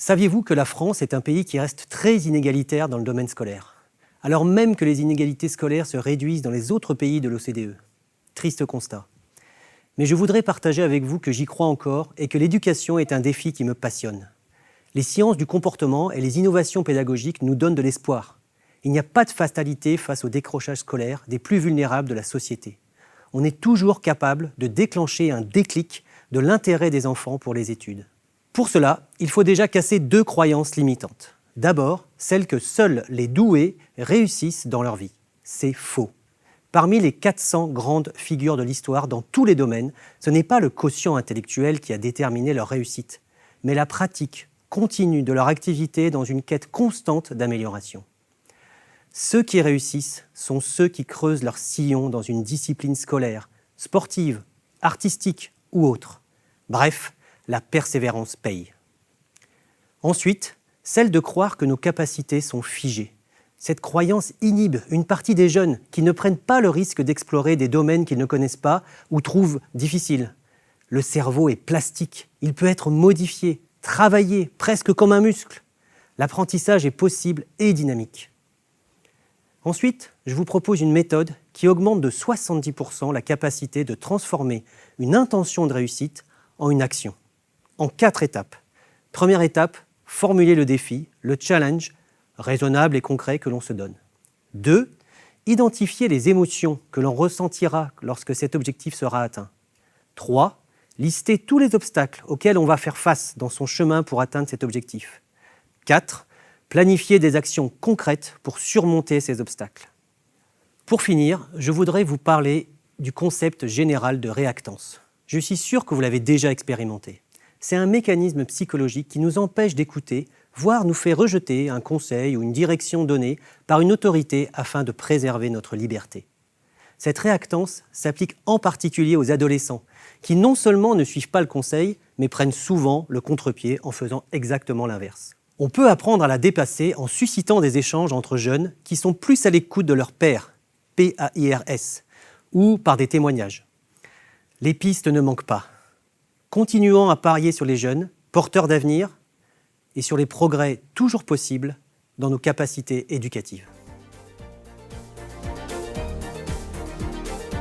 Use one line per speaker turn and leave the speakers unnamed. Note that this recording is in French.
Saviez-vous que la France est un pays qui reste très inégalitaire dans le domaine scolaire, alors même que les inégalités scolaires se réduisent dans les autres pays de l'OCDE? Triste constat. Mais je voudrais partager avec vous que j'y crois encore et que l'éducation est un défi qui me passionne. Les sciences du comportement et les innovations pédagogiques nous donnent de l'espoir. Il n'y a pas de fatalité face au décrochage scolaire des plus vulnérables de la société. On est toujours capable de déclencher un déclic de l'intérêt des enfants pour les études. Pour cela, il faut déjà casser 2 croyances limitantes. D'abord, celle que seuls les doués réussissent dans leur vie. C'est faux. Parmi les 400 grandes figures de l'histoire dans tous les domaines, ce n'est pas le quotient intellectuel qui a déterminé leur réussite, mais la pratique continue de leur activité dans une quête constante d'amélioration. Ceux qui réussissent sont ceux qui creusent leur sillon dans une discipline scolaire, sportive, artistique ou autre. Bref, la persévérance paye. Ensuite, celle de croire que nos capacités sont figées. Cette croyance inhibe une partie des jeunes qui ne prennent pas le risque d'explorer des domaines qu'ils ne connaissent pas ou trouvent difficiles. Le cerveau est plastique, il peut être modifié, travaillé, presque comme un muscle. L'apprentissage est possible et dynamique. Ensuite, je vous propose une méthode qui augmente de 70% la capacité de transformer une intention de réussite en une action, en 4 étapes. Première étape, formuler le défi, le challenge, raisonnable et concret que l'on se donne. 2. Identifier les émotions que l'on ressentira lorsque cet objectif sera atteint. 3. Lister tous les obstacles auxquels on va faire face dans son chemin pour atteindre cet objectif. 4. Planifier des actions concrètes pour surmonter ces obstacles. Pour finir, je voudrais vous parler du concept général de réactance. Je suis sûr que vous l'avez déjà expérimenté. C'est un mécanisme psychologique qui nous empêche d'écouter, voire nous fait rejeter un conseil ou une direction donnée par une autorité afin de préserver notre liberté. Cette réactance s'applique en particulier aux adolescents, qui non seulement ne suivent pas le conseil, mais prennent souvent le contre-pied en faisant exactement l'inverse. On peut apprendre à la dépasser en suscitant des échanges entre jeunes qui sont plus à l'écoute de leurs pairs, P-A-I-R-S, ou par des témoignages. Les pistes ne manquent pas. Continuons à parier sur les jeunes, porteurs d'avenir, et sur les progrès toujours possibles dans nos capacités éducatives.